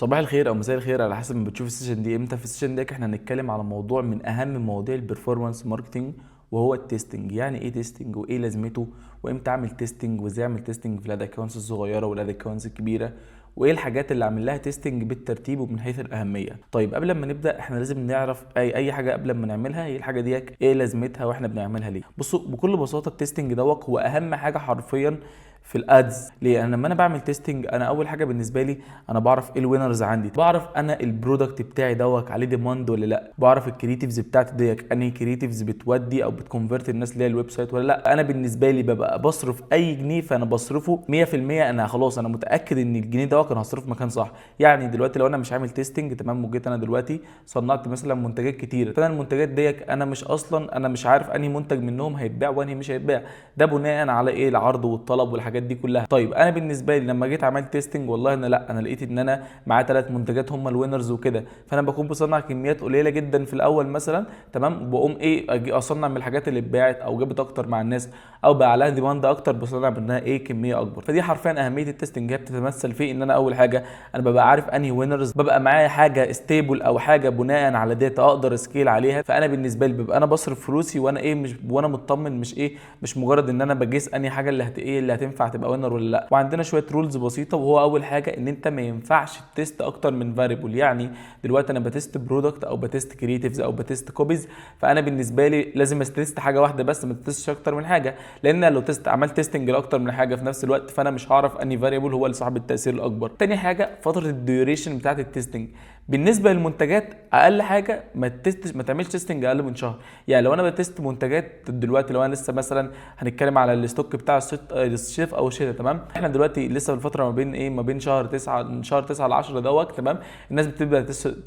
صباح الخير او مساء الخير على حسب ما بتشوف السيشن دي امتى. في السيشن دي احنا هنتكلم على موضوع من اهم مواضيع البرفورمانس ماركتنج، وهو التستنج. يعني ايه تستنج وايه لازمته، وامتى اعمل تستنج، وازاي اعمل تستنج في الاد اكونتس الصغيره والاد اكونتس الكبيره، وايه الحاجات اللي اعمل لها تيستنج بالترتيب ومن حيث الاهميه. طيب قبل ما نبدا احنا لازم نعرف اي حاجه قبل ما نعملها، هي الحاجه دي ايه لازمتها واحنا بنعملها ليه. بصوا بكل بساطه التستنج دوت هو اهم حاجه حرفيا في الادز. ليه؟ انا لما انا بعمل تيستنج انا اول حاجه بالنسبه لي انا بعرف ايه الوينرز عندي، بعرف انا البرودكت بتاعي دوت عليه ديماند ولا لا، بعرف الكريتيفز بتاعتي ديت انهي كريتيفز بتودي او بتكونفرت الناس ليا الويب سايت ولا لا. انا بالنسبه لي ببقى بصرف اي جنيه فانا بصرفه 100%، انا خلاص انا متاكد ان الجنيه دوت كان هصرفه في مكان صح. يعني دلوقتي لو انا مش عامل تيستنج تمام، وجيت انا دلوقتي صنعت مثلا منتجات كتير، فانا المنتجات ديت انا مش اصلا انا مش عارف انهي منتج منهم هيتباع وانهي مش هيتباع، ده بناء على ايه؟ العرض والطلب والحاجات دي كلها. طيب انا بالنسبه لي لما جيت عملت تيستنج والله انا لقيت ان انا معايا 3 منتجات هم الوينرز وكده، فانا بكون بصنع كميات قليله جدا في الاول مثلا تمام، وبقوم ايه اجي اصنع من الحاجات اللي اتباعت او جابت اكتر مع الناس او بقى عليها ديماند اكتر، بصنع منها ايه كميه اكبر. فدي حرفيا اهميه التيستنج، هي بتتمثل في ان انا اول حاجه انا ببقى عارف انهي وينرز، ببقى معايا حاجه ستيبل او حاجه بناء على داتا اقدر اسكيل عليها. فانا بالنسبه لي ببقى انا بصرف فلوسي وانا ايه مش وانا مطمن، مش ايه مش مجرد ان انا بجيس انهي حاجه اللي ايه اللي هتنفع تبقى وينر ولا لا. وعندنا شويه رولز بسيطه، وهو اول حاجه ان انت ما ينفعش تست اكتر من فاريبل. يعني دلوقتي انا بتست برودكت او بتست كرييتيفز او بتست كوبيز، فانا بالنسبه لي لازم استست حاجه واحده بس، ما تستش اكتر من حاجه، لان لو عملت تيستنج لاكتر من حاجه في نفس الوقت فانا مش هعرف انهي فاريبل هو اللي صاحب التاثير الاكبر. تاني حاجه فتره الديوريشن بتاعت التيستنج. بالنسبه للمنتجات اقل حاجه ما تعملش تيستنج اقل من شهر. يعني لو انا بتست منتجات دلوقتي، لو انا لسه مثلا هنتكلم على الستوك بتاع الصيف او الشتاء تمام، احنا دلوقتي لسه في الفتره ما بين ايه ما بين شهر 9 من شهر 9 ل 10 دوت تمام، الناس بتبدا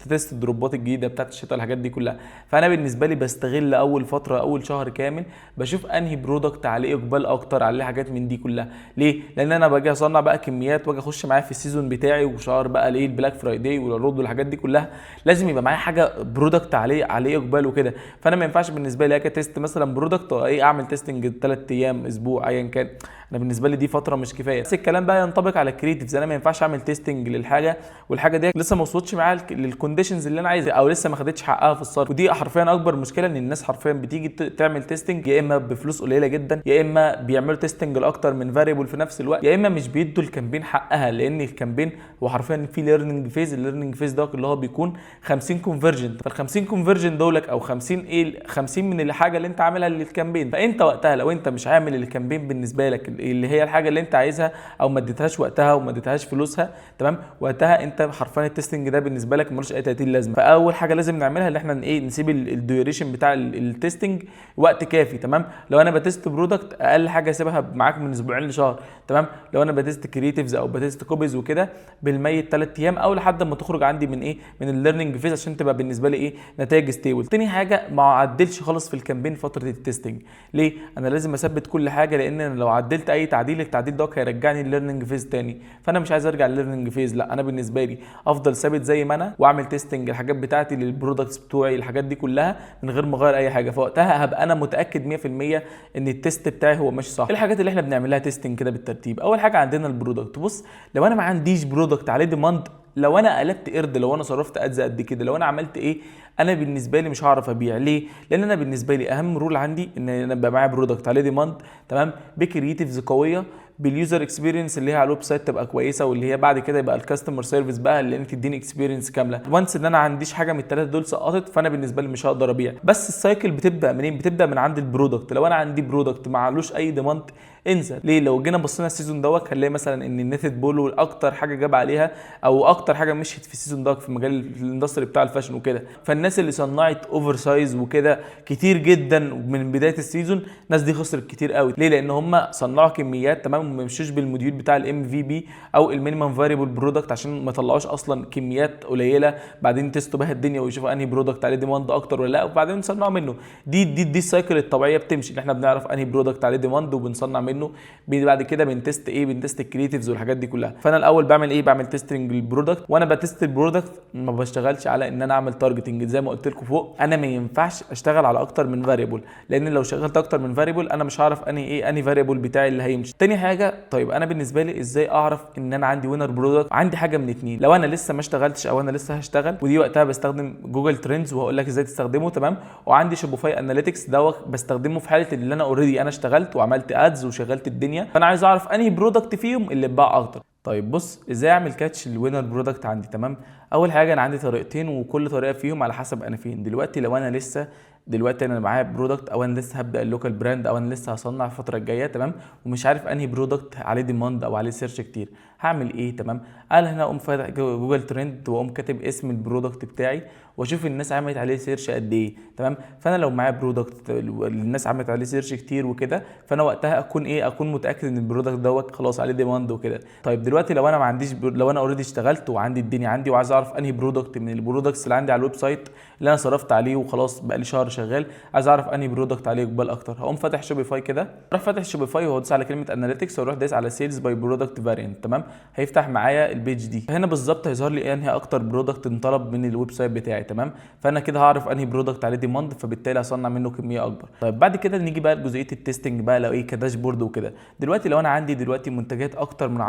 تست الدروبات الجديده بتاعت الشتاء الحاجات دي كلها. فانا بالنسبه لي بستغل اول فتره اول شهر كامل بشوف انهي برودكت عليه اقبال اكتر، عليه حاجات من دي كلها. ليه؟ لان انا باجي اصنع بقى كميات واجي اخش معايا في السيزون بتاعي وشهر بقى ليه البلاك فرايداي والعروض والحاجات دي كلها، لازم يبقى معايا حاجه برودكت عليه اقبال وكده. فانا ما ينفعش بالنسبه لي اجي تيست مثلا برودكت ايه اعمل تيستنج 3 ايام اسبوع ايا كان، انا بالنسبه لي دي فتره مش كفايه. نفس الكلام بقى ينطبق على الكريتيفز، انا ما ينفعش اعمل تيستنج للحاجه والحاجه دي لسه ما وصلتش معايا للكونديشنز اللي انا عايزها او لسه ما خدتش حقها في الصرف. ودي حرفيا اكبر مشكله، ان الناس حرفيا بتيجي تعمل تيستنج يا اما بفلوس قليله جدا، يا اما بيعملوا تيستنج لاكتر من فاريبل في نفس الوقت، يا اما مش بيدوا الكامبين حقها، لان الكامبين هو حرفيا في ليرنينج فيز. الليرنينج فيز ده اللي هو بيكون 50 كونفرجن، فال 50 كونفرجن دولك او 50 ايه 50 من الحاجه اللي انت عاملها للكامبين. فانت وقتها لو انت مش عامل الكامبين بالنسبه لك اللي هي الحاجه اللي انت عايزها، او ما اديتهاش وقتها وما اديتهاش فلوسها تمام، وقتها انت حرفيا التستنج ده بالنسبه لك ملوش اي 30 لازمه. فاول حاجه لازم نعملها ان احنا ايه نسيب الديوريشن بتاع التستنج وقت كافي تمام. لو انا بتست برودكت اقل حاجه اسيبها معاك من اسبوعين لشهر تمام. لو انا بتست كرييتيفز او بتست كوبيز وكده بالميت 3 ايام او لحد ما تخرج عندي من ايه من الليرنينج فيز، عشان تبقى بالنسبه لي ايه نتائج ستيبل. تاني حاجه ما اعدلش خالص في الكامبين فتره التستنج. ليه؟ انا لازم اثبت كل حاجه، لان أنا لو عدلت اي تعديل التعديل ده هيرجعني الليرنينج فيز تاني، فانا مش عايز ارجع الليرنينج فيز. لا انا بالنسبه لي افضل ثابت زي ما انا، واعمل تيستنج الحاجات بتاعتي للبرودكتس بتوعي الحاجات دي كلها من غير ما اغير اي حاجه. فوقتها هبقى انا متاكد 100% ان التيست بتاعي هو ماشي صح. الحاجات اللي احنا بنعملها تيستنج كده بالترتيب، اول حاجه عندنا البرودكت. بص لو انا ما عنديش برودكت عليه ديماند، لو انا قلبت قرد، لو انا صرفت ادز قد كده، لو انا عملت ايه، انا بالنسبه لي مش هعرف ابيع. ليه؟ لان انا بالنسبه لي اهم رول عندي ان انا يبقى معايا برودكت عليه ديماند تمام، بكرييتيفز قويه، باليوزر اكسبيرينس اللي هي على الويب سايت تبقى كويسه، واللي هي بعد كده يبقى الكاستمر سيرفيس بقى اللي انت تديني اكسبيرينس كامله. وانس ان انا عنديش حاجه من الثلاثه دول سقطت، فانا بالنسبه لي مش هقدر ابيع. بس السايكل بتبدا منين؟ بتبدا من عند البرودكت. لو انا عندي برودكت معلوش اي ديماند انسى. ليه؟ لو جينا بصينا السيزون دوت هنلاقي مثلا ان النتد بولو اكتر حاجه جاب عليها او اكتر حاجه مشيت في السيزون دوت في مجال الاندستري بتاع الفاشن وكده. فالناس اللي صنعت اوفر سايز وكده كتير جدا من بدايه السيزون، الناس دي خسرت كتير قوي. ليه؟ لان هم صنعوا كميات تمام وما مشوش بالموديول بتاع الام في بي او المينيمم فاريبل برودكت، عشان ما طلعوش اصلا كميات قليله، بعدين تيستوا بها الدنيا ويشوفوا انهي برودكت عليه ديماند اكتر ولا لا، وبعدين يصنعوا منه. دي السايكل الطبيعيه بتمشي، ان احنا بنعرف انهي برودكت عليه ديماند وبنصنع منه منه. بعد كده بنتست ايه، بنتست الكرييتيفز والحاجات دي كلها. فانا الاول بعمل ايه، بعمل تيستنج للبرودكت، وانا بتست البرودكت ما بشتغلش على ان انا اعمل تارجتنج. زي ما قلت لكم فوق، انا ما ينفعش اشتغل على اكتر من فاريبل، لان لو شغلت اكتر من فاريبل انا مش هعرف اني فاريبل بتاعي اللي هيمشي. تاني حاجه، طيب انا بالنسبه لي ازاي اعرف ان انا عندي وينر برودكت؟ عندي حاجه من اتنين، لو انا لسه ما اشتغلتش او انا لسه هشتغل، ودي وقتها بستخدم جوجل ترندز وهقول لك ازاي تستخدمه، تمام. وعندي شوبيفاي اناليتكس دوت بستخدمه في حاله اللي انا اوريدي انا اشتغلت وعملت ادز وشغلت الدنيا، فانا عايز اعرف انهي برودكت فيهم اللي اتباع اكتر. طيب بص ازاي اعمل كاتش للوينر برودكت عندي، تمام. اول حاجه انا عندي طريقتين، وكل طريقه فيهم على حسب انا فين دلوقتي. لو انا لسه دلوقتي انا معايا برودكت، او انا لسه هبدا اللوكال براند، او انا لسه هصنع الفتره الجايه، تمام، ومش عارف انهي برودكت عليه ديماند او عليه سيرش كتير، هعمل ايه؟ تمام. قال هنا اقوم فاتح جوجل ترند واقوم كاتب اسم البرودكت بتاعي واشوف الناس عملت عليه سيرش قد ايه، تمام. فانا لو معايا برودكت الناس عملت عليه سيرش كتير وكده، فانا وقتها اكون متاكد ان البرودكت دوت خلاص عليه ديماند وكده. طيب دلوقتي لو انا ما عنديش لو انا اوريدي اشتغلت وعندي الدنيا عندي وعايز اعرف انهي برودكت من البرودكتس اللي عندي على الويب سايت اللي انا صرفت عليه وخلاص بقى لي شهر شغال، عايز اعرف انهي برودكت عليه اقبال اكتر، هقوم فاتح شوبيفاي كده، اروح فاتح شوبيفاي وادوس على كلمه اناليتكس واروح دايس على سيلز باي برودكت فاريانت، تمام. هيفتح معايا البيج دي، هنا بالظبط هيظهر لي انهي اكتر برودكت انطلب من الويب سايت بتاعي، تمام. فانا كده هعرف انهي برودكت عليه ديماند، فبالتالي هصنع منه كميه اكبر. طيب بعد كده نيجي بقى لجزئيه التستنج بقى، لو ايه كداشبورد وكده. دلوقتي لو انا عندي دلوقتي منتجات اكتر من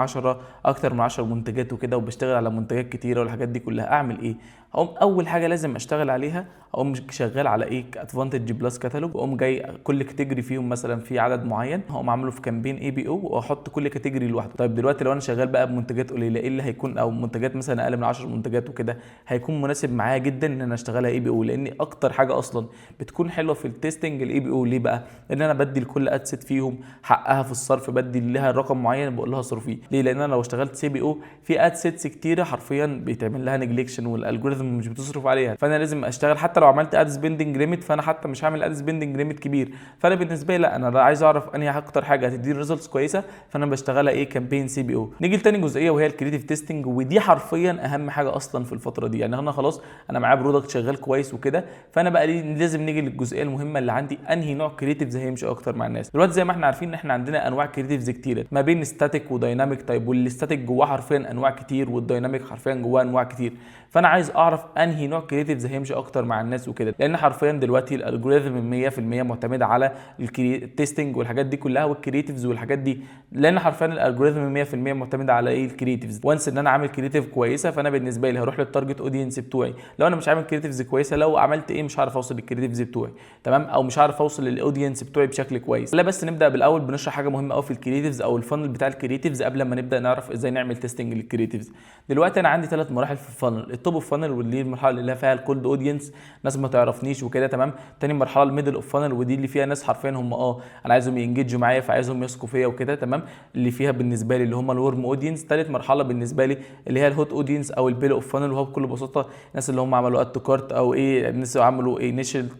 10 منتجات وكده، وبشتغل على منتجات كتيره والحاجات دي كلها، اعمل ايه؟ هقوم اول حاجه لازم اشتغل عليها، اقوم شغال على ايه، ادفانتج بلس كاتالوج، واقوم جاي كل كاتيجوري فيهم مثلا في عدد معين هقوم عامله في كامبين اي بي او، واحط كل كاتيجوري لوحده. طيب دلوقتي لو انا شغال بقى بمنتجات قليله، ايه اللي هيكون، او منتجات مثلا اقل من 10 منتجات وكده، هيكون مناسب معايا جدا ان انا اشتغلها اي بي او، لان اكتر حاجه اصلا بتكون حلوه في التستنج الاي بي او. ليه بقى؟ ان انا بدي لكل اد سيت فيهم حقها في الصرف، بدي لها رقم معين بقول لها صرفيه. ليه؟ لان انا لو اشتغلت سي بي او في اد سيتس كتيره حرفيا بيتعمل لها نيجليكشن والالجوريثم مش بتصرف عليها، فانا لازم اشتغل حتى لو عملت اد سبيندنج ليميت، فانا حتى مش هعمل اد سبيندنج ليميت كبير. فانا بالنسبه لي لا، انا عايز اعرف انهي اكتر حاجه هتديني ريزلتس كويسه، فانا بشتغلها ايه، كامبين سي بي او. نيجي لتاني جزئيه وهي الكريتيف تيستنج، ودي حرفيا اهم حاجه اصلا في الفتره دي. يعني انا خلاص انا معايا برودكت شغال كويس وكده، فانا بقى لازم نيجي للجزئيه المهمه اللي عندي، انهي نوع كريتيفز هيمشي اكتر مع الناس. دلوقتي زي ما احنا عارفين ان احنا عندنا انواع كريتيفز كتيره ما بين ستاتيك ودايناميك تايب، والستاتيك جواه حرفيا انواع كتير، والدايناميك حرفيا جواه انواع كتير. فانا عايز اعرف انهي نوع كريتيفز هيمشي اكتر مع الناس وكده، لان حرفيا دلوقتي الالجوريثم 100% معتمد على التستنج والحاجات دي كلها والكريتيفز والحاجات دي، لان حرفيا الالجوريثم 100% معتمد على ايه، الكريتيفز. وانس ان انا عامل كريتيف كويسه، فانا بالنسبه لي هروح للتارجت اودينس بتوعي. لو انا مش عامل كريتيفز كويسه، لو عملت ايه مش هعرف اوصل للكريتيفز بتوعي، تمام، او مش هعرف اوصل للاودينس بتوعي بشكل كويس. لا بس نبدا بالاول بنشرح حاجه مهمه قوي في الكريتيفز او الفانل بتاع الكريتيفز قبل ما نبدا نعرف ازاي نعمل تيستنج للكريتيفز. دلوقتي انا عندي 3 مراحل في الفانل. التوب اوف فانل، واللي المرحله اللي فيها الكولد اودينس، ناس ما تعرفنيش وكده، تمام. تاني مرحله الميدل اوف فانل، ودي اللي فيها ناس حرفيا هم انا عايزهم ينجيجوا معايا، فعايزهم يثقوا فيا وكده، تمام، اللي فيها بالنسبه لي اللي هم الورم اودينس. ثالث مرحله بالنسبه لي اللي هي الهوت اودينس او البيل اوف فانل، وهو بكل بساطه الناس اللي هم عملوا اد تو كارت، او ايه، الناس اللي عملوا ايه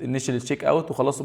انيشال تشيك اوت وخلاص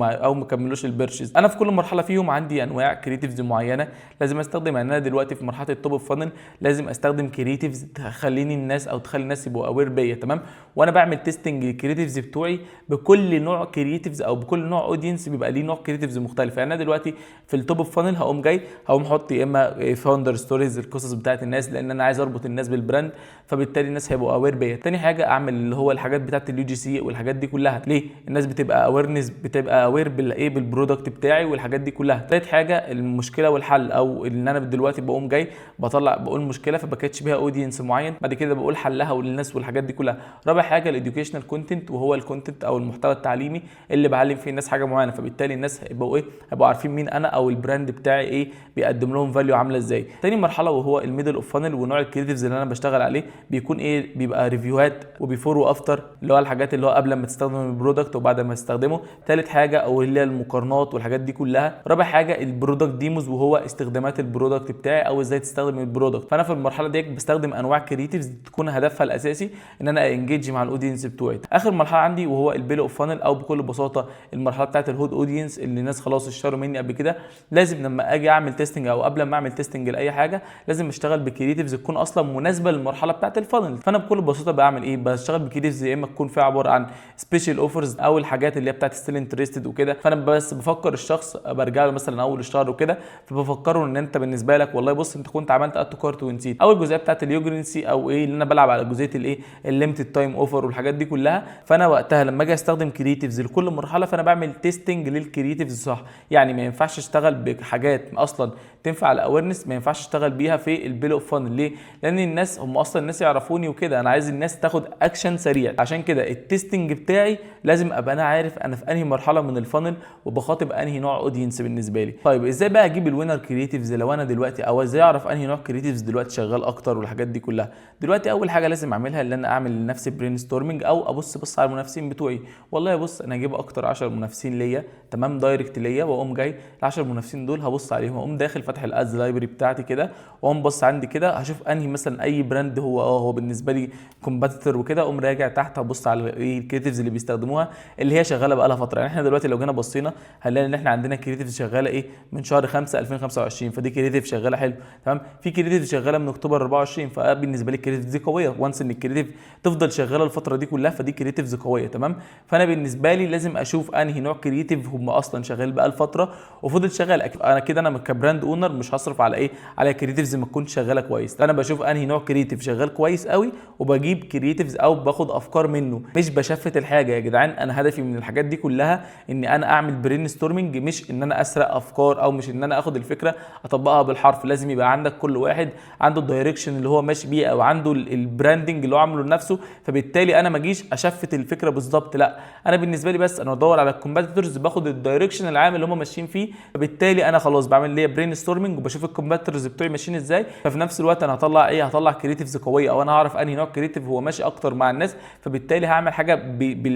او ما كملوش البيرشيز. انا في كل مرحله فيهم عندي انواع كريتيفز معينه لازم استخدم. يعني انا دلوقتي في مرحله التوب اوف فانل لازم استخدم كريتيفز تخليني الناس او تخلي الناس يبقوا اوير بيا، تمام. وانا بعمل تيستنج للكريتيفز بتوعي، بكل نوع كريتيفز او بكل نوع اودينس بيبقى ليه نوع كريتيفز مختلف. يعني انا دلوقتي في التوب اوف فانل هقوم احط يا اما فاوندر ستوريز، القصص بتاعت الناس، لان انا عايز اربط الناس بالبراند، فبالتالي الناس هيبقوا اوير بيا. تاني حاجه اعمل اللي هو الحاجات بتاعت اليو جي سي والحاجات دي كلها. ليه؟ الناس بتبقى اويرنس، بتبقى اوير بالايه، بالبرودكت بتاعي والحاجات دي كلها. تالت حاجه المشكله والحل، او ان انا دلوقتي بقوم جاي بقول مشكله فبكاتش بيها اودينس معين، بعد كده بقول حلها وللناس والحاجات دي كلها. رابع حاجه الاديوكيشنال كونتنت، وهو الكونتنت او المحتوى التعليمي اللي بعلم فيه الناس حاجه معينه، فبالتالي الناس هيبقوا عارفين مين انا او البراند بتاعي ايه بيقدم لهم فاليو عامله ازاي. تاني مرحله وهو الميدل اوف فانل، ونوع الكريتيفز اللي انا بشتغل عليه بيكون ايه، بيبقى ريفيوهات وبيفور وافتر، اللي هو الحاجات اللي هو قبل ما تستخدم البرودكت وبعد ما تستخدمه. ثالث حاجه او اللي هي المقارنات والحاجات دي كلها. رابع حاجه البرودكت ديموز، وهو استخدامات البرودكت بتاعي او ازاي تستخدم البرودكت. فانا في المرحله دي بستخدم انواع كريتيفز تكون هدفها الاساسي ان انا انجيج مع الاودينس بتوعي. اخر مرحله عندي وهو البيل اوف فانل، او بكل بساطه المرحله بتاعت الهوت اودينس اللي الناس خلاص اشتروا مني قبل كده. لازم لما اجي اعمل تيستنج او قبل ما اعمل تيستنج لاي حاجه لازم اشتغل بكرييتيفز تكون اصلا مناسبه للمرحله بتاعت الفانل. فانا بكل بساطه بعمل ايه؟ بشتغل بكرييتيفز يا اما تكون فيها عباره عن سبيشال اوفرز او الحاجات اللي هي بتاعت ستيل انترستد وكده. فانا بس بفكر الشخص، برجع له مثلا اول الشهر وكده، فبفكره ان انت بالنسبه لك والله بص انت كنت عملت اد تو كارت ونسيت، او الجزئيه بتاعت اليوجرنسي او ايه اللي انا بلعب على جزئيه الايه الليمتد تايم اوفر والحاجات دي كلها. فانا وقتها لما اجي استخدم كرييتيفز لكل مرحله فانا بعمل تيستنج للكرييتيفز صح. يعني ما ينفعش اشتغل بحاجات اصلا تنفع الاويرنس ما ينفعش اشتغل بيها في البيل اوف فانل. ليه؟ لان الناس هم اصلا الناس يعرفوني وكده، انا عايز الناس تاخد اكشن سريع. عشان كده التستنج بتاعي لازم ابقى انا عارف انا في انهي مرحله من الفانل وبخاطب انهي نوع اودينس بالنسبه لي. طيب ازاي بقى اجيب الوينر كرييتيفز لو انا دلوقتي، او ازاي اعرف انهي نوع كرييتيفز دلوقتي شغال اكتر والحاجات دي كلها؟ دلوقتي اول حاجه لازم اعملها اللي انا اعمل لنفسي برين ستورمنج، او ابص على المنافسين بتوعي. والله بص انا هجيب اكتر 10 منافسين ليا تمام دايركت ليا، واقوم جاي ال 10 منافسين دول هبص عليهم، واقوم داخل فاتح الادز لايبرري بتاعتي كده، واقوم بص عندي كده هشوف انهي مثلا اي براند هو بالنسبه لي كومبيتيتور وكده، اقوم راجع تحت هبص على ايه الكريتيفز اللي بيستخدموها اللي هي شغاله بقى لها فتره. يعني احنا دلوقتي لو جينا بصينا هنلاقي ان احنا عندنا كريتيفز شغاله ايه من شهر 5 2025، فدي كريتيف شغاله حلو تمام. في كريتيف شغاله من اكتوبر 24، فبالنسبه لي الكريتيف دي قويه. وانس ان الكريتيف تفضل شغاله الفتره دي كلها فدي كريتيفز قويه تمام. فانا بالنسبه لي لازم اشوف انهي نوع كريتيف هم اصلا شغال بقى الفتره وفضل شغال. انا كده انا كبراند اونر مش هصرف على ايه على كريتيفز ما تكونش شغاله كويس. انا بشوف انهي نوع كريتيف شغال كويس قوي وبجيب كريتيفز او باخد افكار منه، مش بشفت الحاجه يا جدعان. انا هدفي من الحاجات دي كلها ان انا اعمل برين ستورمنج، مش ان انا اسرق افكار او مش ان انا اخد الفكره اطبقها بالحرف. لازم يبقى عندك كل واحد عنده الدايركشن اللي هو ماشي بيه او عنده البراندنج اللي هو عامله لنفسه، فبالتالي انا ما اجيش اشفت الفكره بالظبط. لا انا بالنسبه لي بس انا بدور على الكومبيتيتورز، باخد الدايركشن العام اللي هم ماشيين فيه، فبالتالي انا خلاص بعمل ليا برين ستورمنج وبشوف الكومبيتيتورز بتوعي ماشيين ازاي. ففي نفس الوقت انا هطلع ايه؟ هطلع كريتيفز قويه، او انا هعرف انهي نوع كريتيف هو ماشي اكتر مع الناس، فبالتالي هعمل حاجه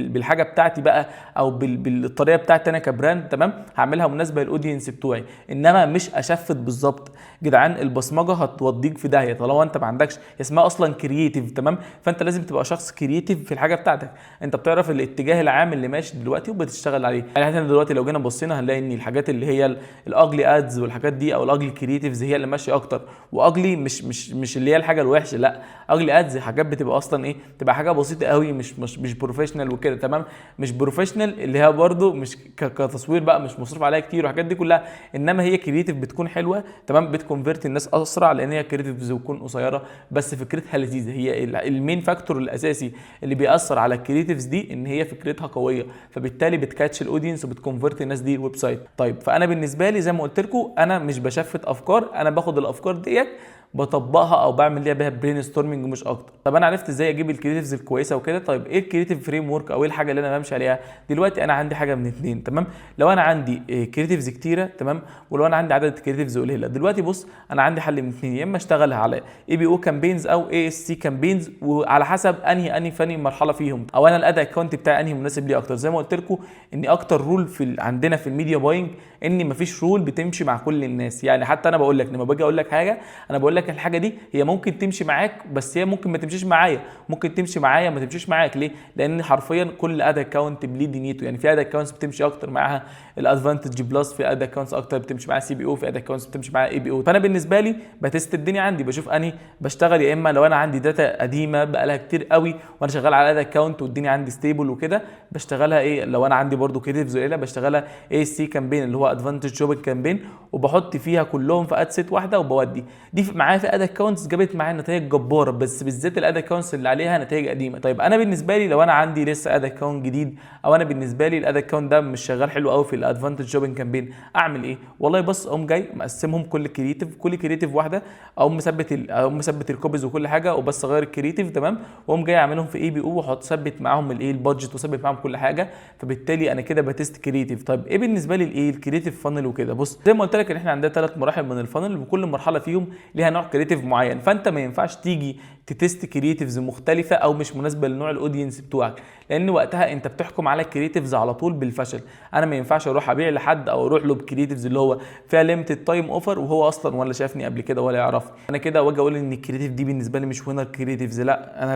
بالحاجه بتاعتي بقى او بالطريقه بتاعتي انا كبراند تمام، هعملها مناسبه للاودينس بتوعي، انما مش اشفت بالظبط. جدعان البصمجه هتوديك في داهيه طالما انت ما عندكش اسمها اصلا كرييتيف تمام. فانت لازم تبقى شخص كرييتيف في الحاجه بتاعتك، انت بتعرف الاتجاه العام اللي ماشي دلوقتي وبتشتغل عليه. يعني احنا دلوقتي لو جينا بصينا هنلاقي ان الحاجات اللي هي الاجلي ادز والحاجات دي او الاجلي كرييتيفز هي اللي ماشيه اكتر. واجلي مش اللي هي الحاجه الوحشه، لا اجلي ادز حاجات بتبقى اصلا ايه، تبقى حاجه بسيطه قوي مش بروفيشنال وكده تمام. مش بروفيشنال اللي هي برده مش كتصوير بقى مش مصروف عليها كتير والحاجات دي كلها، انما هي كرييتيف بتكون حلوه تمام، بتكونفيرت الناس اسرع لان هي كرييتيفز بتكون قصيره بس فكرتها لذيذه. هي المين فاكتور الاساسي اللي بيأثر على الكرييتيفز دي ان هي فكرتها قويه، فبالتالي بتكاتش الاودينس وبتكونفيرت الناس دي الويب سايت. طيب فانا بالنسبه لي زي ما قلت لكم انا مش بشفت افكار، انا باخد الافكار ديت بطبقها او بعمل ليها بيها برين ستورمنج مش اكتر. طب انا عرفت ازاي اجيب الكريتيفز الكويسه وكده. طيب ايه الكريتيف فريم ورك او ايه الحاجه اللي انا بمشي عليها؟ دلوقتي انا عندي حاجه من اتنين تمام. لو انا عندي كريتيفز كتيره تمام، ولو انا عندي عدد كريتيفز قليله. دلوقتي بص انا عندي حل من اتنين، يا اما اشتغلها على اي بي او كامبينز او اي اس سي كامبينز، وعلى حسب انهي فني مرحله فيهم، او انا الاداء اكونت بتاعي انهي مناسب لي اكتر. زي ما قلت لكم ان اكتر رول عندنا في الميديا باينج ان مفيش رول بتمشي مع كل الناس. يعني حتى انا بقول لك لما باجي اقول لك حاجه، انا بقول لك الحاجه دي هي ممكن تمشي معاك بس هي ممكن ما تمشيش معايا، ممكن تمشي معايا ما تمشيش معاك. ليه؟ لان حرفيا كل اد اكونت بليه دنيته. يعني في اد اكونتس بتمشي اكتر معاها الادفانتج بلس، في اد اكونتس اكتر بتمشي معاها سي بي او، في اد اكونتس بتمشي معاها اي بي او. فانا بالنسبه لي بتست الدنيا عندي، بشوف انهي بشتغل. يا اما لو انا عندي داتا قديمه بقى لها كتير قوي وانا شغال على اد اكونت والدنيا عندي ستيبل وكده، بشتغلها ايه. لو انا عندي برده كريتيفز قليله بشتغلها اي سي كامبين اللي هو ادفانتج شوبنج كامبين، وبحط فيها كلهم في اد سيت واحده وبودي دي معايا في اد اكونتس جابت معايا نتائج جباره، بس بالذات الاد اكونتس اللي عليها نتائج قديمه. طيب انا بالنسبه لي لو انا عندي لسه اد اكونت جديد، او انا بالنسبه لي الاد اكونت ده مش شغال حلو قوي في الادفانتج شوبنج كامبين، اعمل ايه؟ والله بص اقوم جاي مقسمهم كل كريتيف واحده، اقوم مثبت الكوبيز وكل حاجه وبس اغير الكريتيف تمام، واقوم جاي اعملهم في اي بي او واحط ثبت معاهم الايه البادجت وثبت معاهم كل حاجه، فبالتالي انا كده بتست كريتيف. طيب ايه بالنسبه لي الايه الكريتيف فانل وكده؟ بص زي ما قلت لك ان احنا عندنا 3 مراحل من الفانل، وكل مرحله فيهم ليها نوع كرييتيف معين، فانت ما ينفعش تيجي تتست كرييتيفز مختلفه او مش مناسبه لنوع الاودينس بتوعك، لان وقتها انت بتحكم على الكرييتيفز على طول بالفشل. انا ما ينفعش اروح ابيع لحد او اروح له بكرييتيفز اللي هو فيها ليميتد تايم اوفر وهو اصلا ولا شافني قبل كده ولا يعرفني، انا كده واجي اقول ان الكرييتيف دي بالنسبه لي مش وينر كرييتيفز، لا انا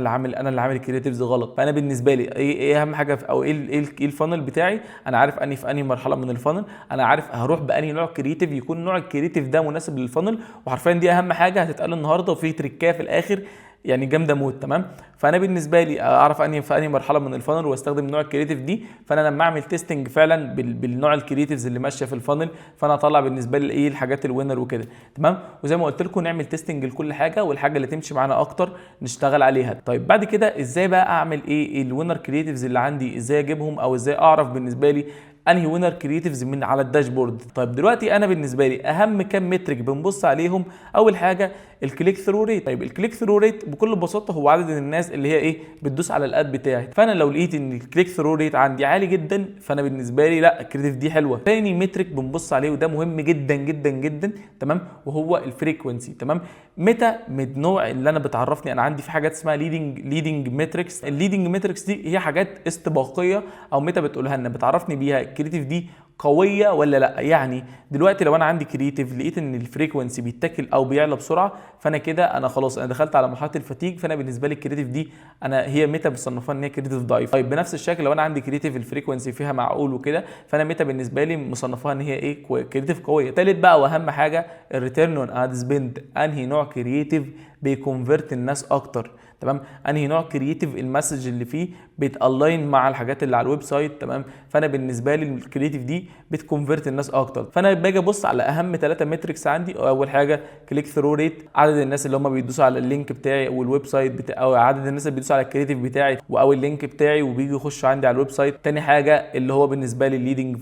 اللي عامل الكرييتيفز غلط. فانا بالنسبه لي ايه اهم حاجه او ايه الفانل بتاعي، انا عارف اني في انهي مرحله من الفانل، انا عارف هروح بانهي نوع كرييتيف يكون نوع الكرييتيف ده مناسب للفانل، وحرفيا دي اهم حاجه هتتقال النهارده، وفي تريكايه في الاخر يعني جامده موت. تمام. فانا بالنسبه لي اعرف اني في انهي مرحله من الفانل واستخدم نوع الكرييتيف دي، فانا لما اعمل تيستنج فعلا بالنوع الكرييتيفز اللي ماشيه في الفانل، فانا اطلع بالنسبه لي ايه الحاجات الوينر وكده. تمام. وزي ما قلت لكم نعمل تيستنج لكل حاجه، والحاجه اللي تمشي معانا اكتر نشتغل عليها. طيب بعد كده ازاي بقى اعمل ايه الوينر كرييتيفز اللي عندي، ازاي اجيبهم او ازاي اعرف بالنسبه لي انهي وينر كرييتيفز من على الداشبورد. طيب دلوقتي انا بالنسبه لي اهم كام مترك بنبص عليهم، اول حاجه الكليك ثرو ريت. طيب الكليك ثرو ريت بكل بساطه هو عدد الناس اللي هي ايه بتدوس على الاد بتاعي، فانا لو لقيت ان الكليك ثرو ريت عندي عالي جدا، فانا بالنسبه لي لا الكرييتيف دي حلوه. تاني مترك بنبص عليه وده مهم جدا جدا جدا، تمام، وهو الفريكونسي. تمام. متى من نوع اللي انا بتعرفني انا عندي في حاجات اسمها ليدنج ماتريكس. الليدنج ماتريكس دي هي حاجات استباقيه او متى بتقولها لنا بتعرفني بيها الكرييتيف دي قويه ولا لا. يعني دلوقتي لو انا عندي كرييتيف لقيت ان الفريكونسي بيتاكل او بيعلى بسرعه، فانا كده انا خلاص انا دخلت على مرحله الفتيج، فانا بالنسبه لي الكرييتيف دي هي متى بصنفها ان هي كرييتيف ضعيف. طيب بنفس الشكل لو انا عندي كرييتيف الفريكونسي فيها معقول وكده، فانا متى بالنسبه لي مصنفها ان هي ايه كرييتيف قويه. ثالث بقى واهم حاجه الريتيرن اون اد سبند، انهي نوع كرييتيف بيكونفرت الناس اكتر. تمام. انهي نوع كرييتيف المسج اللي فيه بيتالاين مع الحاجات اللي على الويب سايت. تمام. فانا بالنسبه لي الكرييتيف دي بتكونفرت الناس اكتر. فانا باجي ابص على اهم 3 ماتريكس عندي. اول حاجه كليك ثرو ريت، عدد الناس اللي هم بيدوسوا على اللينك بتاعي والويب سايت بتاعي، او عدد الناس اللي بيدوسوا على الكرييتيف بتاعي او اللينك بتاعي وبيجي يخشوا عندي على الويب سايت. تاني حاجه اللي هو بالنسبه لي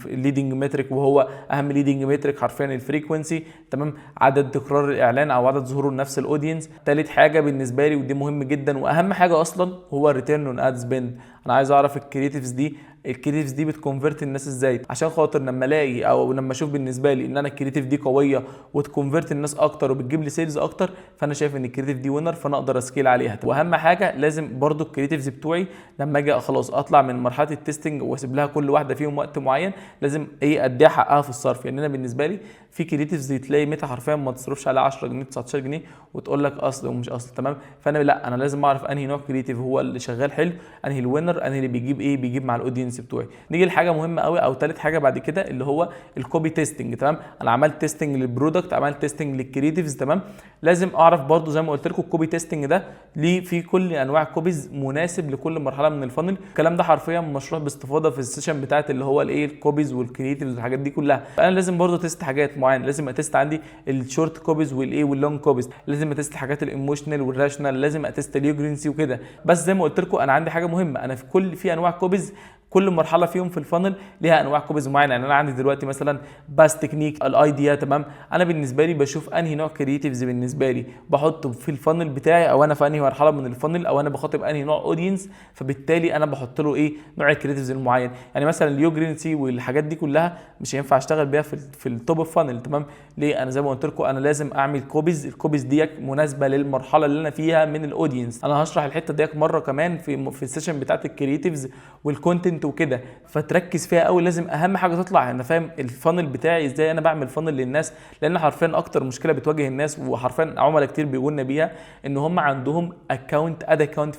الليدنج ماتريك، وهو اهم ليدنج ماتريك حرفيا الفريكونسي. تمام. عدد تكرار الاعلان او عدد ظهوره لنفس الاودينس. ثالث حاجه بالنسبه لي ودي مهم جدا واهم حاجه اصلا هو الريتيرن اون اد سبند. انا عايز اعرف الكرييتيفز دي بتكونفرت الناس ازاي، عشان خاطر لما الاقي او لما اشوف بالنسبه لي ان انا الكرييتيف دي قويه وتكونفرت الناس اكتر وبتجيب لي سيلز اكتر، فانا شايف ان الكرييتيف دي وينر، فانا اقدر اسكيل عليها. واهم حاجه لازم برضو الكرييتيفز بتوعي لما اجي خلاص اطلع من مرحله التستنج واسيب لها كل واحده فيهم وقت معين، لازم ايه اديها حقها في الصرف. يعني انا بالنسبه لي في كرييتيفز تلاقي متى حرفيا ما تصرفش عليها 10 جنيه 19 جنيه وتقول لك اصل ومش اصل. تمام. فانا لا انا لازم اعرف انهي نوع كرييتيف هو اللي شغال حلو، انهي الوينر، انهي اللي بيجيب مع الاودينس بتوعي. نيجي لحاجه مهمه قوي او ثالث حاجه بعد كده اللي هو الكوبي تيستنج. تمام. انا عملت تيستنج للبرودكت، عملت تيستنج للكرييتيفز. تمام. لازم اعرف برضو زي ما قلت لكم الكوبي تيستنج ده ليه في كل انواع الكوبيز مناسب لكل مرحله من الفانل. الكلام ده حرفيا مشروح باستفاضه في السيشن بتاعت اللي هو الايه الكوبيز والكرييتيفز والحاجات دي كلها. فانا لازم برضو تيست حاجات معينه، لازم اتست عندي الشورت كوبيز والايه واللونج كوبيز، لازم اتست الحاجات الايموشنال والراشنال، لازم اتست اليوجرنسي وكده. بس زي ما قلت لكم انا عندي حاجه مهمه، انا في انواع كوبيز كل مرحله فيهم في الفانل ليها انواع كوبيز معينه. يعني انا عندي دلوقتي مثلا باس تكنيك الايديا. تمام. انا بالنسبه لي بشوف انهي نوع كرييتيفز بالنسبه لي بحطه في الفانل بتاعي، او انا في انهي مرحله من الفانل، او انا بخاطب انهي نوع اودينس، فبالتالي انا بحط له ايه نوع الكرييتيفز المعين. يعني مثلا اليوجرنسي والحاجات دي كلها مش هينفع اشتغل بيها في التوب اوف فانل. تمام. ليه؟ انا زي ما قلت لكم انا لازم اعمل كوبيز، الكوبيز ديت مناسبه للمرحله اللي انا فيها من الاودينس. انا هشرح الحته ديت مره كمان في السيشن بتاعت الكرييتيفز والكونتنت وكده، فتركز فيها قوي. لازم اهم حاجه تطلع انا فاهم الفانل بتاعي ازاي، انا بعمل فانل للناس، لان حرفيا اكتر مشكله بتواجه الناس وحرفيا عملاء كتير بيقولنا بيها ان هم عندهم اد اكونت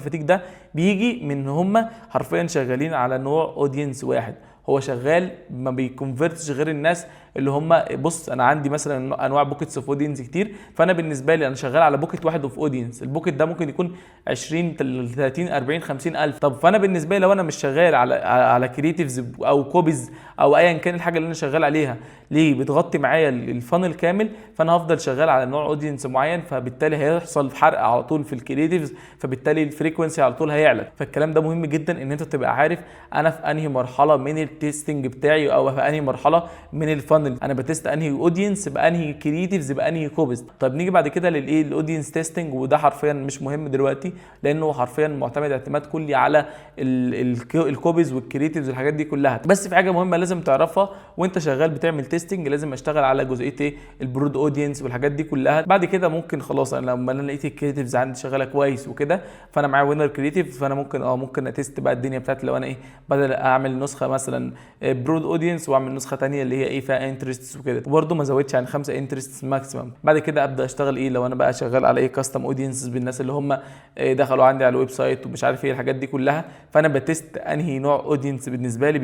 فاتيج ده بيجي من هم حرفيا شغالين على نوع اودينس واحد، هو شغال ما بيكونفرتش غير الناس اللي هم بص انا عندي مثلا انواع بوكيتس اوف اودينس كتير، فانا بالنسبه لي انا شغال على بوكيت واحد اوف اودينس، البوكيت ده ممكن يكون 20 30 40 50 الف. طب فانا بالنسبه لي لو انا مش شغال على كرييتيفز او كوبيز او ايا كان الحاجه اللي انا شغال عليها ليه بتغطي معايا الفانل كامل، فانا هفضل شغال على نوع اودينس معين، فبالتالي هيحصل حرق على طول في الكرييتيفز، فبالتالي الفريكونسي على طول هيعلى. فالكلام ده مهم جدا ان انت تبقى عارف انا في انهي مرحله من التستنج بتاعي او في انهي مرحله من الفانل، انا بتست انهي اودينس بانهي كرييتيفز بانهي كوبيز. طب نيجي بعد كده للايه الاودينس تيستنج، وده حرفيا مش مهم دلوقتي لانه حرفيا معتمد اعتماد كلي على الكوبيز والكرييتيفز والحاجات دي كلها. بس في حاجه مهمه لازم تعرفها وانت شغال بتعمل تيست تيستنج لازم اشتغل على جزئيه ايه البرود اودينس والحاجات دي كلها. بعد كده ممكن خلاص انا لما انا لقيت الكريتيفز عندي شغاله كويس وكده، فانا معايا وينر كريتيف، فانا ممكن اتست بقى الدنيا بتاعتي. لو انا ايه بدل اعمل نسخه مثلا برود اودينس واعمل نسخه ثانيه اللي هي ايه فيها انترستس وكده، وبرده ما ازودش عن 5 انترستس ماكسيمم. بعد كده ابدا اشتغل ايه لو انا بقى شغال على ايه كاستم اودينسز بالناس اللي هم دخلوا عندي على الويب سايت ومش عارف ايه الحاجات دي كلها، فانا بتست انهي نوع اودينس بالنسبه لي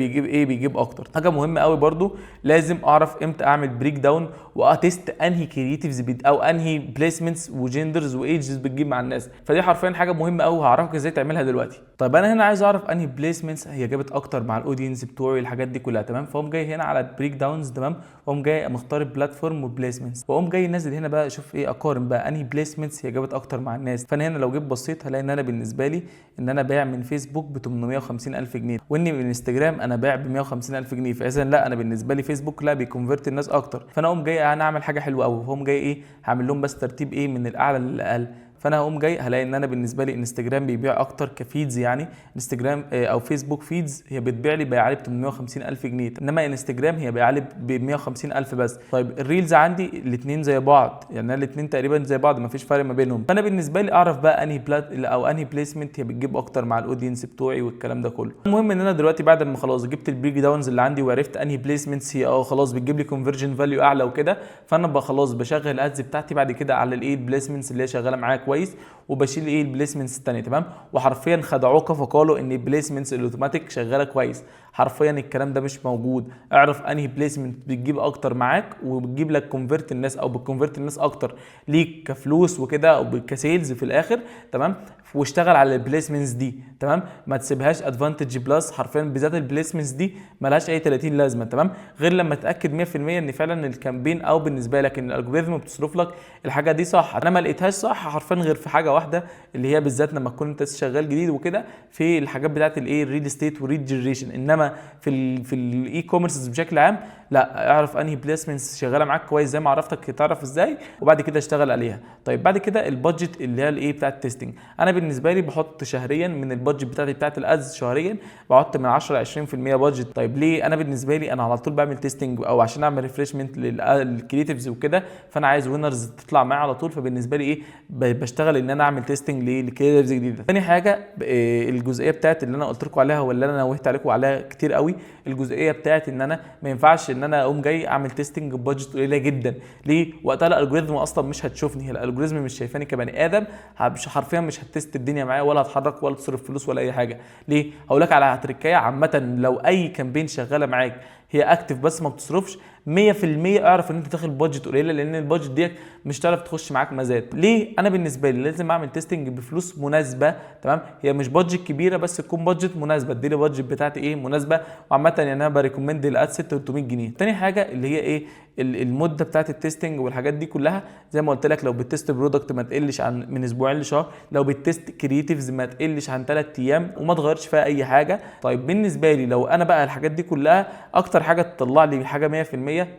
بيجيب اكتر. حاجه مهمه قوي برده لازم اعرف امتى اعمل بريك داون واتست انهي كرييتيفز او انهي بليسمنتس وجندرز وايجز بتجيب مع الناس. فدي حرفيا حاجه مهمه قوي هعرفك ازاي تعملها دلوقتي. طيب انا هنا عايز اعرف انهي بليسمنتس هي جابت اكتر مع الاودينس بتوعي الحاجات دي كلها، تمام. فاقوم جاي هنا على بريك داونز، تمام، واقوم جاي مختار البلاتفورم وبليسمنتس، واقوم جاي نازل هنا بقى اشوف ايه اقارن بقى انهي بليسمنتس هي جابت اكتر مع الناس. فانا هنا لو جيت بصيت هلاقي ان انا بالنسبه لي ان انا بايع من فيسبوك ب 850,000 جنيه، واني من انستجرام انا بايع ب 150,000 جنيه. فاذا لا انا بالنسبه لي فيسبوك لا بيكونفرت الناس اكتر. فانا اقوم جاي انا اعمل حاجه حلوه قوي، فاقوم جاي ايه هعمل لهم بس ترتيب ايه من الاعلى للاقل. فانا هقوم جاي هلاقي ان انا بالنسبه لي انستجرام بيبيع اكتر كفيدز، يعني انستجرام او فيسبوك فيدز هي بتبيع لي بيع لي ب 850,000 جنيه، انما انستجرام هي بيع لي ب 150,000 بس. طيب الريلز عندي الاثنين زي بعض، يعني الاثنين تقريبا زي بعض مفيش فرق ما بينهم. فانا بالنسبه لي اعرف بقى انهي او انهي بليسمنت هي بتجيب اكتر مع الاودينس بتوعي والكلام ده كله. المهم ان انا دلوقتي بعد ما خلاص جبت البريك داونز اللي عندي وعرفت انهي بليسمنتس هي خلاص بتجيب لي كونفرجن فاليو اعلى وكده، فانا بقى خلاص بشغل الادز بتاعتي بعد كده على الايه البليسمنتس اللي هي شغاله معايا كويس، وبشيل ايه البليسمنتس الثانيه، تمام. وحرفيا خدعوك فقالوا ان البليسمنتس الاوتوماتيك شغاله كويس. حرفيا الكلام ده مش موجود. اعرف انهي بليسمنت بتجيب اكتر معاك وبتجيب لك كونفرت الناس او بتكونفرت الناس اكتر ليك كفلوس وكده او كسيلز في الاخر، تمام. واشتغل على البليسمنتس دي، تمام. ما تسيبهاش ادفانتج بلس، حرفيا بالذات البليسمنتس دي مالهاش اي 30 لازمه، تمام، غير لما تاكد 100% ان فعلا الكامبين او بالنسبه لك ان الالجوريثم بتصرف لك الحاجه دي صح. انا ما لقيتهاش صح حرفيا غير في حاجه واحده اللي هي بالذات لما تكون انت شغال جديد وكده في الحاجات بتاعت الايه الريل استيت والريد جنريشن، انما في الاي كوميرس بشكل عام لا. اعرف انهي بليسمنتس شغاله معاك كويس زي ما عرفتك تعرف ازاي، وبعد كده اشتغل عليها. طيب بعد كده البادجت اللي هي الايه بتاعت التستنج، انا بالنسبه لي بحط شهريا من البادجت بتاعتي بتاعت الادز شهريا بحط من 10 ل 20% بادجت. طيب ليه؟ انا بالنسبه لي انا على طول بعمل تيستنج او عشان اعمل ريفريشمنت للكريتيفز وكده، فانا عايز وينرز تطلع معايا على طول. فبالنسبه لي ايه بشتغل ان انا اعمل تيستنج لكريتيفز جديده. ثاني حاجه الجزئيه بتاعت اللي انا قلت لكم عليها واللي انا نوهت عليكم عليها كتير قوي، الجزئيه بتاعت ان انا ما ينفعش ان انا اقوم جاي اعمل تيستنج ببادجت قليله جدا. ليه؟ وقتها الالجوريزم اصلا مش هتشوفني، الالجوريزم مش شايفاني كبني ادم، حرفيا مش هتست الدنيا معايا ولا هتحرك ولا تصرف فلوس ولا اي حاجه. ليه؟ هقول لك على تريكايه عامه، لو اي كامبين شغاله معاك هي اكتف بس ما بتصرفش 100% اعرف ان انت داخل بادجت قليله، لان البادجت ديت مش هتعرف تخش معاك مزاد. ليه؟ انا بالنسبه لي لازم اعمل تيستنج بفلوس مناسبه، تمام. هي مش بادجت كبيره بس تكون بادجت مناسبه، اديني بادجت بتاعتي ايه مناسبه. وعامه يعني انا بريكومند الاد 600 جنيه. تاني حاجه اللي هي ايه المده بتاعت التستنج والحاجات دي كلها، زي ما قلت لك لو بتست برودكت ما تقلش عن من اسبوعين لشهر، لو بتست كرييتيفز ما تقلش عن 3 ايام وما تغيرش فيها اي حاجه. طيب بالنسبه لي لو انا بقى الحاجات دي كلها اكتر حاجه تطلع لي حاجه 100%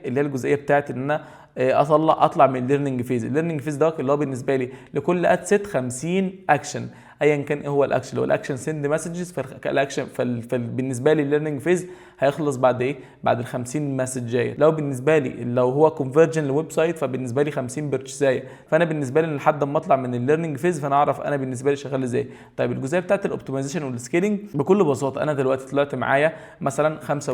اللي هي الجزئيه بتاعت ان انا اطلع من الليرنينج فيز. الليرنينج فيز ده اللي هو بالنسبه لي لكل اد ست 50 اكشن، ايا كان ايه هو الاكشن. لو الاكشن سند مسجز فالاكشن بالنسبه لي الليرنينج فيز هيخلص بعد ايه؟ بعد ال 50 مسجايه. لو بالنسبه لي لو هو كونفرجن لويب سايت فبالنسبه لي 50 بيرتشايه. فانا بالنسبه لي لحد ما اطلع من الليرنينج فيز فانا اعرف انا بالنسبه لي شغال ازاي. طيب الجزئيه بتاعت الاوبتمايزيشن والسكيلينج بكل بساطه، انا دلوقتي طلعت معايا مثلا 5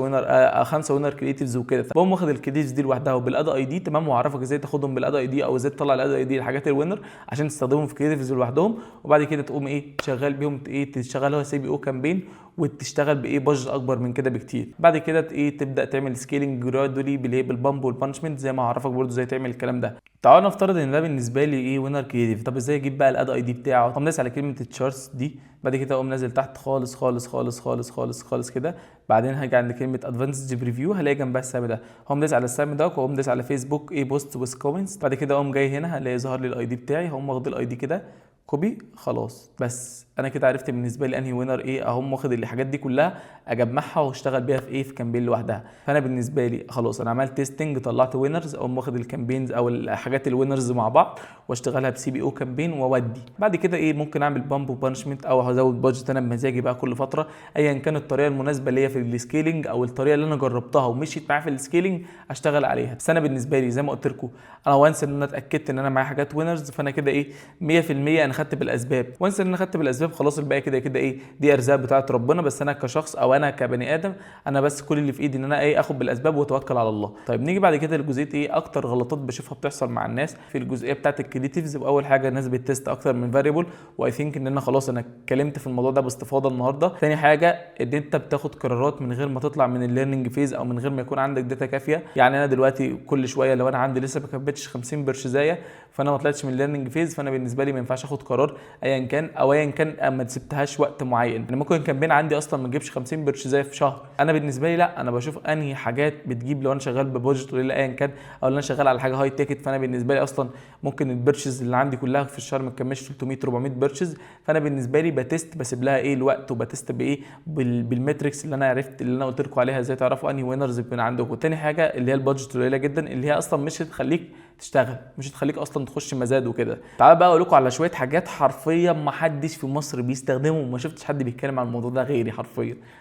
وينر كريتيفز وكده، بقوم واخد الكريتيفز دي لوحدها وبالاد اي دي، تمام، واعرفك ازاي تاخدهم بالاد اي دي او ازاي تطلع الاد اي دي الحاجات الوينر عشان تستخدمهم في كريتيفز لوحدهم. وبعد كده تقوم ايه شغال بيهم ايه تشتغل هو سي بي او كامبين وتشتغل بايه بادجت اكبر من كده بكتير. بعد كده ايه تبدا تعمل سكيلينج جرادولي بالبامب والبانشمنت زي ما هعرفك برده ازاي تعمل الكلام ده. تعال نفترض ان ده بالنسبه لي ايه وينر كريتيف. طب ازاي اجيب بقى الاد اي دي بتاعه؟ طب نازل على كلمه التشارتس دي، بعد كده اقوم نازل تحت خالص خالص خالص خالص خالص خالص كده، بعدين هاجي عند كلمه ادفانسد بريفيو هلاقي جنبها السهم ده، هقوم داس على السهم ده واقوم داس على فيسبوك ايه بوست ويز كومنتس. بعد كده اقوم جاي هنا هلاقي ظهر لي الاي دي بتاعي، هقوم واخد الاي دي كده كوبي خلاص. بس انا كده عرفت بالنسبه لي انهي وينر ايه، اهم واخد الحاجات دي كلها اجمعها واشتغل بيها في ايه، في كامبين لوحدها. فانا بالنسبه لي خلاص انا عملت تيستنج، طلعت وينرز، اقوم واخد الكامبينز او الحاجات الوينرز مع بعض واشتغلها بسي بي او كامبين واودي. بعد كده ايه ممكن اعمل بامب وبانشمنت او هزود بادجت انا بمزاجي بقى كل فتره، ايا كان الطريقه المناسبه ليا في السكيلينج او الطريقه اللي انا جربتها ومشيت معايا في السكيلينج اشتغل عليها. بس انا بالنسبه لي زي ما قلت لكم، انا وانس ان انا اتاكدت ان انا معايا حاجات وينرز فانا كده ايه 100% انا خدت بالاسباب. وانس ان انا خدت بالاسباب خلاص الباقي كده كده ايه دي ارزاق بتاعت ربنا. بس انا كشخص او انا كبني ادم انا بس كل اللي في ايدي ان انا ايه اخد بالاسباب واتوكل على الله. طيب نيجي بعد كده لجزئيه ايه اكتر غلطات بشوفها بتحصل مع الناس في الجزئيه بتاعت الكريتيفز. واول حاجه الناس بتست اكتر من فاريبل، واي ثينك ان انا خلاص انا اتكلمت في الموضوع ده باستفاضه النهارده. تاني حاجه ان انت بتاخد قرارات من غير ما تطلع من الليرنينج فيز او من غير ما يكون عندك داتا كافيه. يعني انا دلوقتي كل شويه لو انا عندي لسه ما كبتش 50 برشزايه فانا ما طلعتش من الليرنينج فيز، فانا بالنسبه لي ما ينفعش اخد قرار ايا كان او ايا كان ما تسبتهاش وقت معين. يعني ممكن كامبين عندي اصلا ما تجيبش 50 برشزايه في شهر. انا بالنسبه لي لا، انا بشوف انهي حاجات بتجيب لو انا شغال ببادجت قليل ايا كان او انا شغال على حاجه هاي تيكت. فانا بالنسبه لي اصلا ممكن البرشز اللي عندي كلها في الشهر ما تكملش 300 400 برشز. فانا بالنسبه لي بتست بسيب لها ايه الوقت وبتست بايه بالمتركس اللي انا عرفت اللي انا قلت لكم عليها ازاي تعرفوا انهي وينرز من عندكم. تاني حاجه اللي هي البادجت قليله جدا اللي هي اصلا مش هتخليك تشتغل، مش هتخليك اصلا تخش مزاد وكده. تعال بقى اقول لكم على شويه حاجات حرفيا ما حدش في مصر بيستخدمهم وما شفتش حد بيتكلم عن الموضوع ده غيري.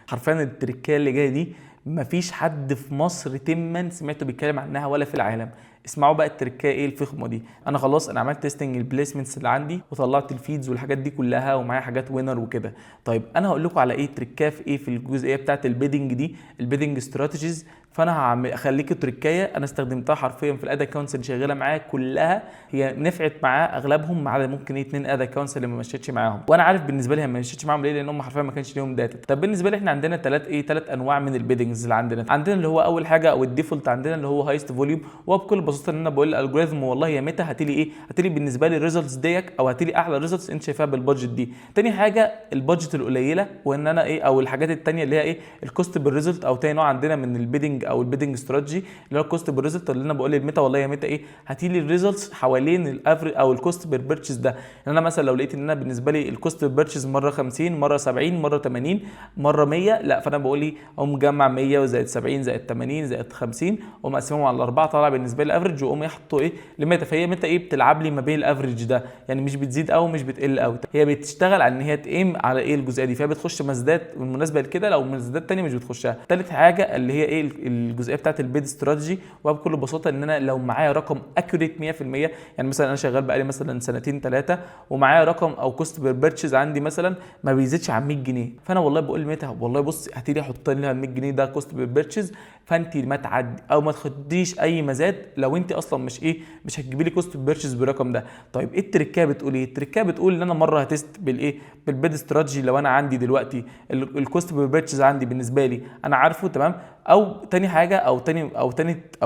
حرفيا التركيه اللي جايه دي مفيش حد في مصر تما سمعته بيتكلم عنها ولا في العالم. اسمعوا بقى التركيه ايه الفخمه دي. انا خلاص انا عملت تيستنج البليسمنتس اللي عندي وطلعت الفيدز والحاجات دي كلها ومعايا حاجات وينر وكده. طيب انا هقول لكم على ايه تركيه في ايه في الجزئيه بتاعه البيدنج دي، البيدنج استراتيجيز. فانا هخليكم تركايه انا استخدمتها حرفيا في الاد اكونتس اللي شغاله معايا كلها، هي نفعت معاه اغلبهم ما عدا ممكن 2 اد اكونتس اللي ما مشيتش معاهم. وانا عارف بالنسبه لي ما مشيتش معاهم ليه، لان هم حرفيا ما كانش ليهم داتا. طب بالنسبه لي احنا عندنا ثلاث انواع من البيدنجز اللي عندنا اللي هو اول حاجه او الديفولت عندنا اللي هو هايست فوليوم. وبكل بساطه ان انا بقول للالجوريثم والله يا متى هاتي لي ايه، هاتي لي بالنسبه لي الريزلتس ديك او هاتي لي احلى ريزلتس انت شايفاها بالبادجت دي. تاني حاجه البادجت القليله، وان انا ايه او الحاجات الثانيه اللي هي ايه الكوست بالريزلت. او تاني نوع عندنا من البيدنج او البيدنج استراتيجي اللي هو الكوست بالريزلت، اللي انا بقول للميتا والله يا ميتا ايه هاتي لي الريزلتس حوالين الافريج او الكوست بير بيرتشيز ده. يعني انا مثلا لو لقيت ان انا بالنسبه لي الكوست بير بيرتشيز مره 50 مره 70 مره 80 مره 100، لا فانا بقول لي اقوم مجمع 100 وزائد 70 زائد 80 زائد 50 واقوم مقسمهم على الاربعه طالع بالنسبه لي الافريج واقوم يحطوا ايه لميتا. فهي ميتا ايه بتلعب لي ما بين الافريج ده، يعني مش بتزيد او مش بتقل قوي، هي بتشتغل على ان هي تقيم على ايه الجزئيه دي. فهي بتخش مزدات بالمناسبه لكده، لو مزدات ثانيه مش بتخشها. ثالث حاجه اللي هي ايه الجزئيه بتاعت البيد استراتيجي. وبكل بساطه ان انا لو معايا رقم اكوريت 100%، يعني مثلا انا شغال بقالي مثلا سنتين ثلاثه ومعايا رقم او كوست بير بيرتشيز عندي مثلا ما بيزيدش عن 100 جنيه، فانا والله بقول لميتا والله بص هاتي لي حط لي 100 جنيه ده كوست بير بيرتشيز، فانت ما تعدي او ما تاخديش اي مزاد لو انت اصلا مش هتجيبي لي كوست بيرتشيز بالرقم ده. طيب ايه التركيه بتقول ايه؟ التركيه بتقول ان انا مره هتست بالايه بالبيد استراتيجي لو انا عندي دلوقتي الكوست بير بيرتشيز عندي بالنسبه لي انا عارفه تمام. او تاني حاجه او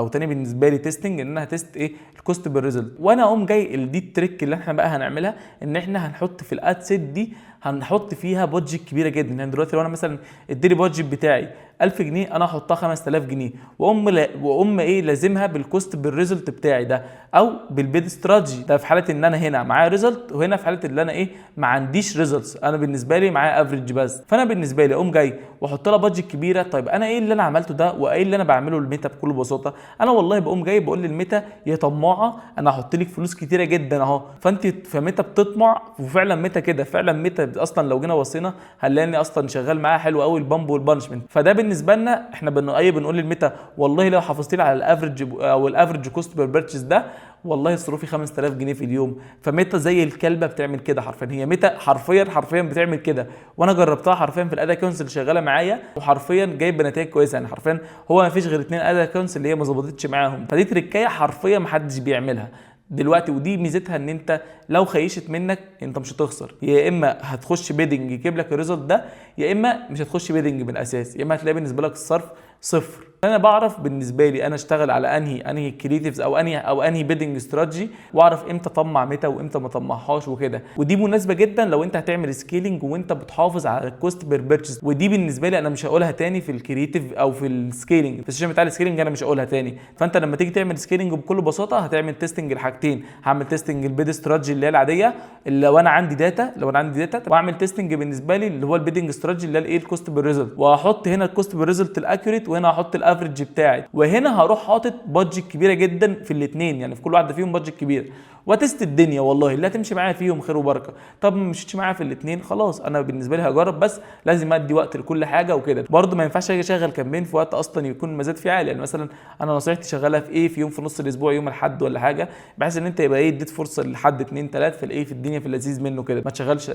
تاني بالنسبه لي تيستنج ان انا هتست ايه الكوست بالريزلت. وانا اقوم جاي دي التريك اللي احنا بقى هنعملها ان احنا هنحط في الاد سيت دي هنحط فيها بادجت كبيره جدا. يعني دلوقتي لو انا مثلا اديني بادجت بتاعي 1000 جنيه انا هحطها 5000 جنيه واقوم ايه لازمها بالكوست بالريزلت بتاعي ده او بالبيد استراتيجي ده في حاله ان انا هنا معايا ريزلت وهنا في حاله ان انا ايه ما عنديش ريزلتس، انا بالنسبه لي معايا افريج بس. فانا بالنسبه لي اقوم جاي واحط لها بادجت كبيره. طيب انا ايه اللي انا عملته ده وايه اللي انا بعمله للميتا بكل بساطه؟ انا والله بقوم جاي بقول للميتا يا طماعه انا هحط لك فلوس كتيره جدا اهو. فانت فميتا بتطمع وفعلا ميتا كده فعلا ميتا اصلا لو جينا بصينا هنلاقي اصلا شغال معاها حلو قوي البامب والبانشمنت. فده بالنسبه لنا احنا بنقول للميتا والله لو حافظت لي على الافريج او الافريج كوست بير بيرتشيز ده والله اصرفي 5000 جنيه في اليوم. فميتا زي الكلبه بتعمل كده حرفيا، هي ميتا حرفيا بتعمل كده، وانا جربتها حرفيا في الادا اكونتس اللي شغاله معايا وحرفيا جايب نتائج كويسه. يعني حرفيا هو ما فيش غير 2 ادا اكونتس اللي هي ما ظبطتش معاهم. فدي تركايه حرفيا ما حدش بيعملها دلوقتي، ودي ميزتها ان انت لو خيشت منك انت مش هتخسر، يا اما هتخش بيدنج يجيب لك الريزلت ده يا اما مش هتخش بيدنج من الاساس، يا اما هتلاقي بالنسبه لك الصرف صفر. انا بعرف بالنسبه لي انا اشتغل على انهي كريتيفز او انهي بيدنج استراتيجي، واعرف امتى اطمع متى وامتى ما اطمعهاش وكده. ودي مناسبه جدا لو انت هتعمل سكيلينج وانت بتحافظ على الكوست بير بيرتشيز. ودي بالنسبه لي انا مش هقولها تاني في الكريتيف او في السكيلينج، في السيشن بتاع السكيلينج انا مش هقولها تاني. فانت لما تيجي تعمل سكيلينج بكل بساطه هتعمل تيستنج الحاجتين. هعمل تيستنج البيد استراتيجي اللي هي العاديه اللي لو انا عندي داتا، واعمل تيستنج بالنسبه لي اللي هو البيدنج استراتيجي اللي هي الايه الكوست بير ريزلت، وهحط هنا الكوست بير ريزلت الاكيوريت، وهنا هحط الافريج بتاعي، وهنا هروح حاطط بادجت كبيره جدا في الاثنين، يعني في كل واحده فيهم بادجت كبير، وتست الدنيا والله اللي هتمشي معايا فيهم خير وبركه. طب ما مشيتش معايا في الاثنين خلاص انا بالنسبه لي هجرب، بس لازم ادي وقت لكل حاجه وكده. برده ما ينفعش اجي اشغل كامبين في وقت اصلا يكون المزاد فيه عالي. يعني مثلا انا نصيحتي شغالها في ايه، في يوم في نص الاسبوع، يوم الاحد ولا حاجه، بحيث ان انت يبقى ايه اديت فرصه لحد 2 3 في الايه في الدنيا في اللذيذ منه كده.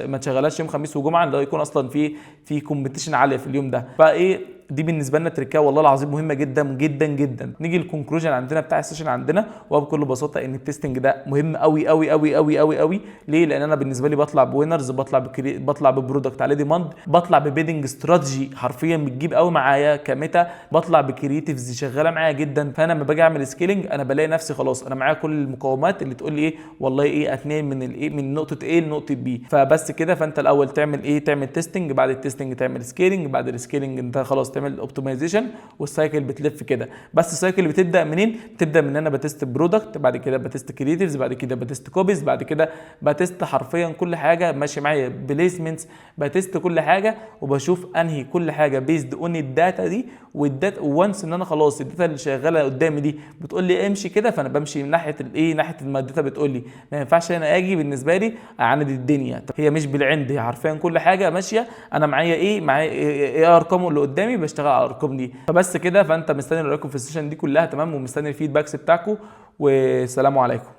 ما تشغلهاش يوم خميس وجمعه اللي هو يكون اصلا في كومبيتيشن عاليه في اليوم ده. فايه دي بالنسبه لنا تركيه والله العظيم مهمه جدا جدا جدا. نيجي للكونكلوجن عندنا بتاع السيشن عندنا، وهو بكل بساطه ان التستنج ده مهم قوي قوي قوي قوي قوي قوي. ليه؟ لان انا بالنسبه لي بطلع بوينرز، بطلع ببرودكت عليه ديماند، بطلع ببيدنج استراتيجي حرفيا بتجيب قوي معايا كميتا، بطلع بكرييتيفز شغاله معايا جدا. فانا لما باجي اعمل سكيلينج انا بلاقي نفسي خلاص انا معايا كل المقومات اللي تقول لي ايه والله ايه اتنين من الايه من نقطه ايه لنقطه بي. فبس كده. فانت الاول تعمل ايه، تعمل تيستنج، بعد التيستنج تعمل سكيلينج، بعد السكيلينج انت خلاص تعمل اوبتمايزيشن، والسايكل بتلف كده. بس السايكل بتبدا منين؟ بتبدا من ان انا بتست برودكت، بعد كده بتست كرييتيفز، بعد كده بتست كوبيز، بعد كده بتست حرفيا كل حاجه ماشي معايا، بليسمنتس، بتست كل حاجه، وبشوف انهي كل حاجه بيزد اون الداتا دي. والداتا وانس ان انا خلاص الداتا اللي شغاله قدامي دي بتقول لي امشي كده، فانا بمشي من ناحيه الايه، ناحيه ما الداتا بتقول لي. ما ينفعش انا اجي بالنسبه لي اعاند الدنيا. هي مش بالعند، هي حرفيا كل حاجه ماشيه انا معايا ايه، معايا ايه ارقامه اللي قدامي، بشتغل على الارقام دي. فبس كده. فانت مستني رايكم في السيشن دي كلها تمام، ومستني الفيدباكس بتاعكم، والسلام عليكم.